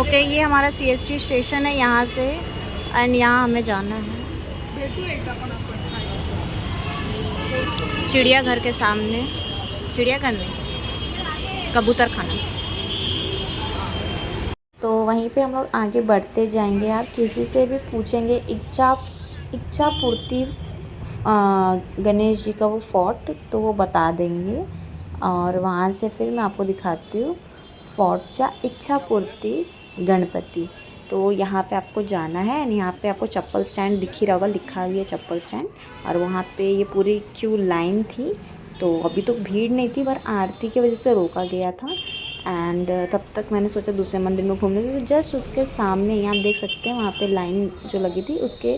Okay, ये हमारा CST station है यहाँ से, एंड यहाँ हमें जाना है चिड़ियाघर के सामने। चिड़ियाघर नहीं, कबूतर खाना। तो वहीं पे हम लोग आगे बढ़ते जाएंगे। आप किसी से भी पूछेंगे इच्छा पूर्ति गणेश जी का वो फोर्ट, तो वो बता देंगे। और वहाँ से फिर मैं आपको दिखाती हूँ फोर्ट इच्छा पूर्ति गणपति। तो यहाँ पे आपको जाना है, एंड यहाँ पे आपको चप्पल स्टैंड दिख ही रहा होगा, लिखा हुआ है चप्पल स्टैंड। और वहाँ पे ये पूरी क्यू लाइन थी। तो अभी तो भीड़ नहीं थी, पर आरती की वजह से रोका गया था। एंड तब तक मैंने सोचा दूसरे मंदिर में घूमने की, तो जस्ट उसके सामने ही आप देख सकते हैं, वहाँ पे लाइन जो लगी थी उसके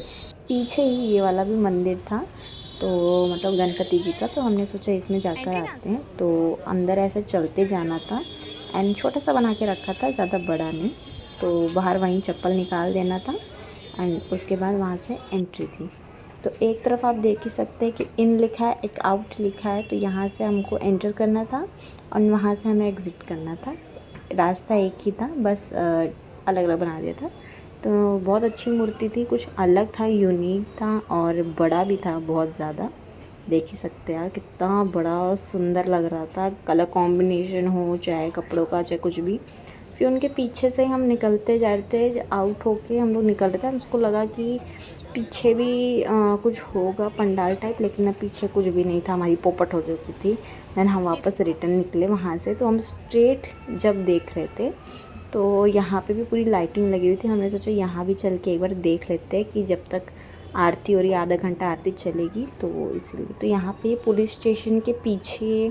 पीछे ही ये वाला भी मंदिर था, तो मतलब गणपति जी का। तो हमने सोचा इसमें जाकर आते हैं। तो अंदर ऐसे चलते जाना था, एंड छोटा सा बना के रखा था, ज़्यादा बड़ा नहीं। तो बाहर वहीं चप्पल निकाल देना था, एंड उसके बाद वहाँ से एंट्री थी। तो एक तरफ आप देख ही सकते हैं कि इन लिखा है, एक आउट लिखा है। तो यहाँ से हमको एंटर करना था और वहाँ से हमें एग्ज़िट करना था। रास्ता एक ही था, बस अलग अलग बना दिया था। तो बहुत अच्छी मूर्ति थी, कुछ अलग था, यूनिक था और बड़ा भी था बहुत ज़्यादा। देख ही सकते हैं यार, कितना बड़ा और सुंदर लग रहा था। कलर कॉम्बिनेशन हो, चाहे कपड़ों का, चाहे कुछ भी। फिर उनके पीछे से हम निकलते जा रहे थे, आउट होके हम लोग निकल रहे थे। हमको लगा कि पीछे भी कुछ होगा पंडाल टाइप, लेकिन अब पीछे कुछ भी नहीं था, हमारी पोपट हो चुकी थी। देन हम वापस रिटर्न निकले वहाँ से। तो हम स्ट्रेट जब देख रहे थे, तो यहाँ पे भी पूरी लाइटिंग लगी हुई थी। हमने सोचा यहाँ भी चल के एक बार देख लेते हैं कि जब तक आरती हो रही है, आधा घंटा आरती चलेगी, तो इसलिए। तो यहाँ पे पुलिस स्टेशन के पीछे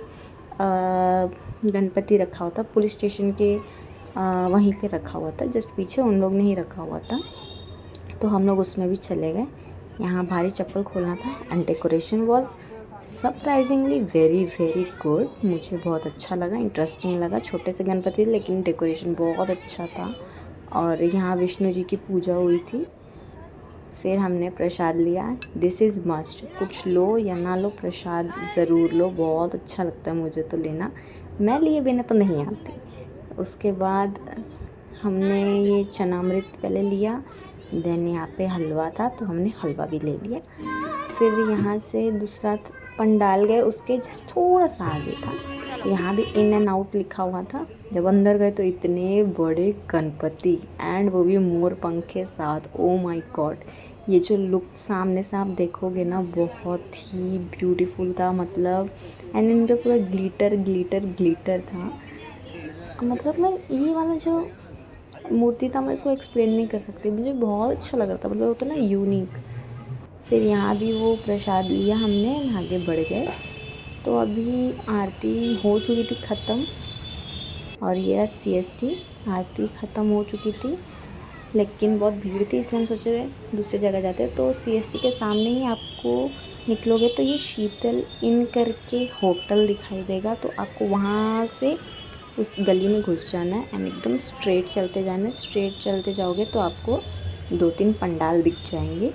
गणपति रखा हुआ था, पुलिस स्टेशन के वहीं पे रखा हुआ था, जस्ट पीछे उन लोग ने ही रखा हुआ था। तो हम लोग उसमें भी चले गए। यहाँ भारी चप्पल खोलना था, and decoration was surprisingly very very good. मुझे बहुत अच्छा लगा, इंटरेस्टिंग लगा। छोटे से गणपति लेकिन डेकोरेशन बहुत अच्छा था। और यहाँ विष्णु जी की पूजा हुई थी। फिर हमने प्रसाद लिया। दिस इज़ मस्ट, कुछ लो या ना लो, प्रसाद ज़रूर लो, बहुत अच्छा लगता है मुझे तो लेना। मैं लिए बिना तो नहीं आती। उसके बाद हमने ये चनामृत पहले लिया, देन यहाँ पे हलवा था, तो हमने हलवा भी ले लिया। फिर यहाँ से दूसरा पंडाल गए, उसके जस्ट थोड़ा सा आगे था। तो यहाँ भी इन एंड आउट लिखा हुआ था। जब अंदर गए तो इतने बड़े गणपति, एंड वो भी मोर पंख के साथ। ओ माय गॉड, ये जो लुक सामने से आप देखोगे ना, बहुत ही ब्यूटीफुल था। मतलब एंड इनका पूरा ग्लिटर ग्लिटर ग्लिटर था। मतलब मैं ये वाला जो मूर्ति था, मैं इसको एक्सप्लेन नहीं कर सकती, मुझे बहुत अच्छा लग रहा था। मतलब होता ना यूनिक। फिर यहाँ भी वो प्रसाद लिया हमने, आगे बढ़ गए। तो अभी आरती हो चुकी थी ख़त्म, और ये सीएसटी आरती ख़त्म हो चुकी थी, लेकिन बहुत भीड़ थी, इसलिए हम सोचे दूसरी जगह जाते हैं। तो सीएसटी के सामने ही आपको निकलोगे तो ये शीतल इन करके होटल दिखाई देगा। तो आपको वहाँ से उस गली में घुस जाना है, एंड एकदम स्ट्रेट चलते जाना है। स्ट्रेट चलते जाओगे तो आपको 2-3 पंडाल दिख जाएंगे,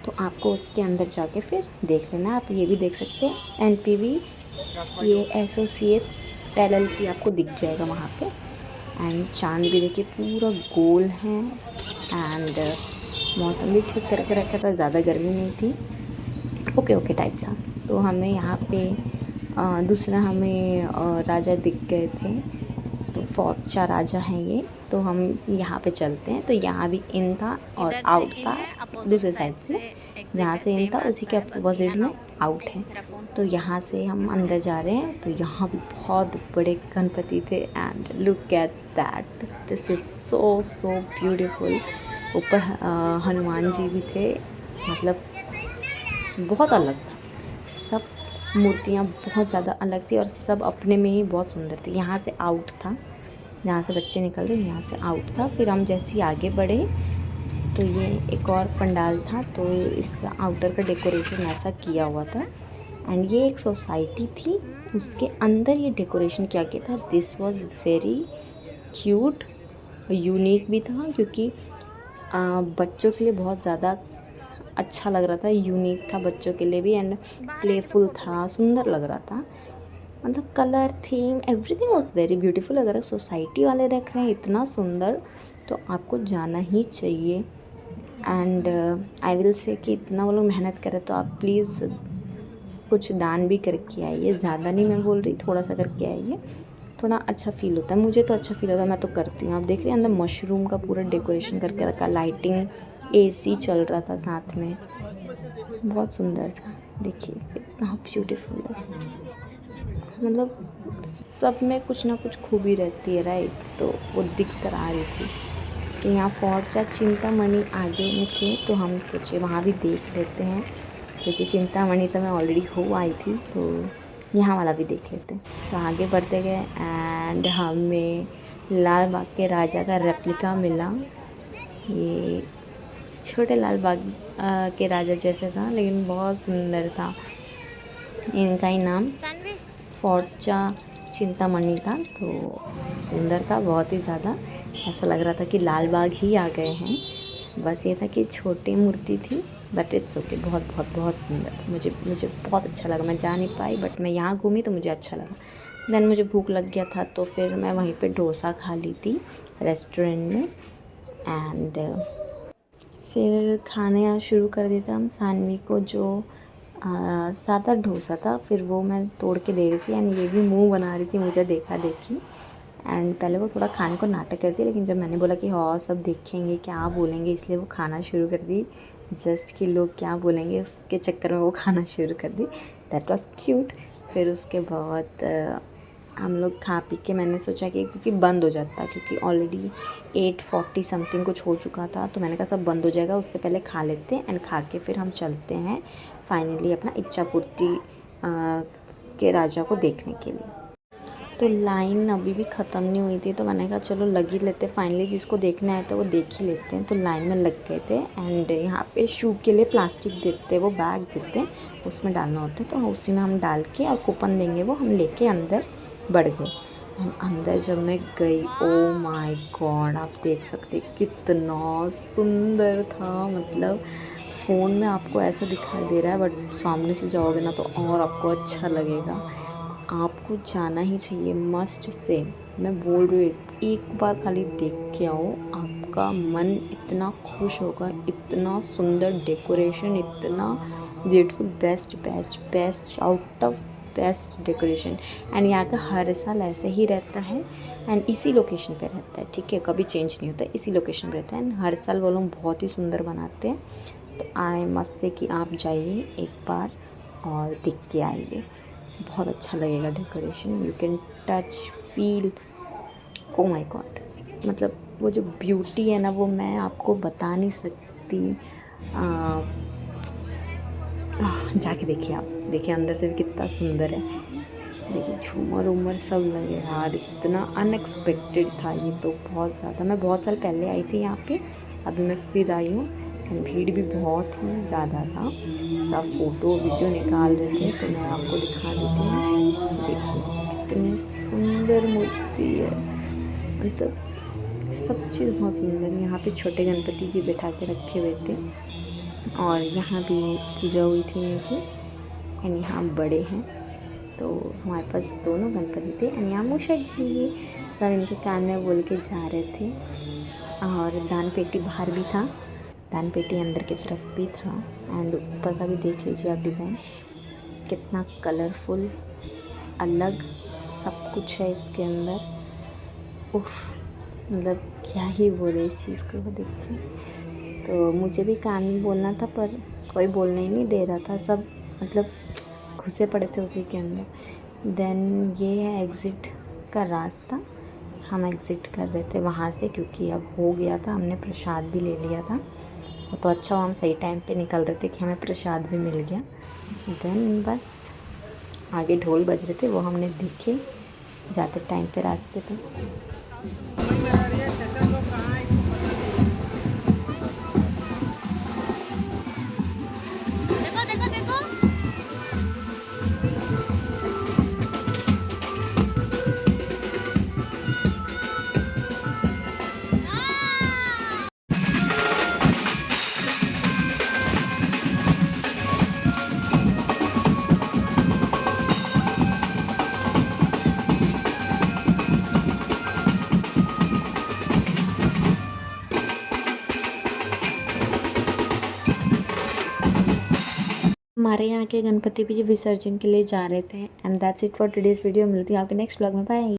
तो आपको उसके अंदर जाके फिर देख लेना। आप ये भी देख सकते हैं एनपीवी, ये एसोसिएट्स LLP आपको दिख जाएगा वहाँ पे। एंड चांद भी देखिए पूरा गोल है, एंड मौसम भी ठीक करके रखा था, ज़्यादा गर्मी नहीं थी, ओके ओके टाइप था। तो हमें यहाँ पे दूसरा हमें राजा दिख गए थे। तो फोर्ट 4 राजा हैं ये। तो हम यहाँ पे चलते हैं। तो यहाँ भी इन था और आउट था दूसरे साइड से। जहाँ से इन था उसी के अपोजिट में आउट है। तो यहाँ से हम अंदर जा रहे हैं। तो यहाँ भी बहुत बड़े गणपति थे, and look at that, this is so so beautiful. ऊपर हनुमान जी भी थे। मतलब बहुत अलग था, सब मूर्तियाँ बहुत ज़्यादा अलग थी, और सब अपने में ही बहुत सुंदर थी। यहाँ से आउट था, जहाँ से बच्चे निकल रहे, यहाँ से आउट था। फिर हम जैसे ही आगे बढ़े तो ये एक और पंडाल था। तो इसका आउटर का डेकोरेशन ऐसा किया हुआ था, एंड ये एक सोसाइटी थी, उसके अंदर ये डेकोरेशन किया गया था। This was very cute, unique भी था, क्योंकि बच्चों के लिए बहुत ज़्यादा अच्छा लग रहा था, यूनिक था बच्चों के लिए भी, एंड प्लेफुल था, सुंदर लग रहा था। मतलब colour theme everything was very beautiful. अगर सोसाइटी वाले रख रहे हैं इतना सुंदर तो आपको जाना ही चाहिए। एंड आई विल से कि इतना वो लोग मेहनत करें तो आप प्लीज़ कुछ दान भी करके आइए। ज़्यादा नहीं मैं बोल रही, थोड़ा सा करके आइए, थोड़ा अच्छा फ़ील होता है। मुझे तो अच्छा फ़ील होता है, मैं तो करती हूँ। आप देख रहे हैं अंदर मशरूम का पूरा डेकोरेशन करके रखा, लाइटिंग, एसी चल रहा था साथ में, बहुत सुंदर था। देखिए कितना ब्यूटीफुल है, मतलब सब में कुछ ना कुछ खूबी रहती है, राइट। तो वो दिख कर आ रही थी। तो यहाँ फोर्ट चिंतामणि आगे में थे तो हम सोचे वहाँ भी देख लेते हैं, क्योंकि चिंतामणि तो मैं ऑलरेडी हो आई थी, तो यहाँ वाला भी देख लेते हैं। तो आगे बढ़ते गए एंड हमें लाल बाग के राजा का रेप्लिका मिला। ये छोटे लाल बाग के राजा जैसे था, लेकिन बहुत सुंदर था। इनका ही नाम फोर्ट चिंतामणि था। तो सुंदर था बहुत ही ज़्यादा, ऐसा लग रहा था कि लाल बाग ही आ गए हैं। बस ये था कि छोटी मूर्ति थी, बट इट्स ओके, बहुत बहुत बहुत सुंदर था। मुझे बहुत अच्छा लगा। मैं जा नहीं पाई बट मैं यहाँ घूमी तो मुझे अच्छा लगा। देन मुझे भूख लग गया था तो फिर मैं वहीं पे डोसा खा ली थी रेस्टोरेंट में। एंड फिर खाने शुरू कर दिया था हम। सानवी को जो सादा डोसा था, फिर वो मैं तोड़ के दे रही थी एंड ये भी मुंह बना रही थी मुझे देखा देखी। एंड पहले वो थोड़ा खाने को नाटक करती, लेकिन जब मैंने बोला कि हाँ सब देखेंगे क्या बोलेंगे, इसलिए वो खाना शुरू कर दी। जस्ट कि लोग क्या बोलेंगे उसके चक्कर में वो खाना शुरू कर दी। That was cute. फिर उसके बाद हम लोग खा पी के, मैंने सोचा कि क्योंकि बंद हो जाता, क्योंकि ऑलरेडी 8:40 समथिंग कुछ हो चुका था, तो मैंने कहा सब बंद हो जाएगा, उससे पहले खा लेते हैं एंड खा के फिर हम चलते हैं फाइनली अपना इच्छापूर्ति के राजा को देखने के लिए। तो लाइन अभी भी ख़त्म नहीं हुई थी, तो मैंने कहा चलो लग ही लेते, फाइनली जिसको देखना है तो वो देख ही लेते हैं। तो लाइन में लग गए थे एंड यहाँ पे शू के लिए प्लास्टिक देते हैं, वो बैग देते हैं, उसमें डालना होता है, तो उसी में हम डाल के और कूपन देंगे, वो हम लेके अंदर बढ़ गए। अंदर जब मैं गई, ओ माय गॉड, आप देख सकते कितना सुंदर था। मतलब फ़ोन में आपको ऐसा दिखाई दे रहा है बट सामने से जाओगे ना तो और आपको अच्छा लगेगा। आपको जाना ही चाहिए, मस्ट से। मैं बोल रही हूँ एक बार खाली देख के आओ, आपका मन इतना खुश होगा। इतना सुंदर डेकोरेशन, इतना beautiful, best best best out of best decoration. And यहाँ का हर साल ऐसे ही रहता है एंड इसी लोकेशन पे रहता है, ठीक है, कभी चेंज नहीं होता, इसी लोकेशन पे रहता है एंड हर साल वो लोग बहुत ही सुंदर बनाते हैं। तो आई मस्ट से कि आप जाइए एक बार और देख के आइए, बहुत अच्छा लगेगा decoration. You can touch feel, oh my God, मतलब वो जो ब्यूटी है ना वो मैं आपको बता नहीं सकती। जाके देखिए, आप देखिए अंदर से भी कितना सुंदर है। देखिए झूमर उमर सब लगे यार, इतना अनएक्सपेक्टेड था ये तो बहुत ज़्यादा। मैं बहुत साल पहले आई थी यहाँ पे, अभी मैं फिर आई हूँ एंड भीड़ भी बहुत ही ज़्यादा था। सब फ़ोटो वीडियो निकाल रहे थे, तो मैं आपको दिखा देती हूँ। देखिए कितनी सुंदर मूर्ति है, मतलब सब चीज़ बहुत सुंदर। यहाँ पे छोटे गणपति जी बैठा के रखे हुए थे और यहाँ भी पूजा हुई थी इनकी। एंड यहाँ बड़े हैं, तो हमारे पास दोनों गणपति थे एंड यहाँ मूषक जी सब इनके कान में बोल के जा रहे थे। और दान पेटी बाहर भी था, दान पेटी अंदर की तरफ भी था। एंड ऊपर का भी देख लीजिए आप, डिज़ाइन कितना कलरफुल, अलग सब कुछ है इसके अंदर। उफ, मतलब क्या ही बोले इस चीज़ को देख के। तो मुझे भी कान में बोलना था पर कोई बोलने ही नहीं दे रहा था, सब मतलब घुसे पड़े थे उसी के अंदर। देन ये है एग्ज़िट का रास्ता, हम एग्ज़िट कर रहे थे वहाँ से, क्योंकि अब हो गया था, हमने प्रसाद भी ले लिया था। तो अच्छा हुआ हम सही टाइम पे निकल रहे थे कि हमें प्रसाद भी मिल गया। देन बस आगे ढोल बज रहे थे, वो हमने देखे जाते टाइम पे रास्ते पे। हमारे यहाँ के गणपति भी विसर्जन के लिए जा रहे थे। And that's it for today's video. मिलती हूँ आपके नेक्स्ट ब्लॉग में। बाय।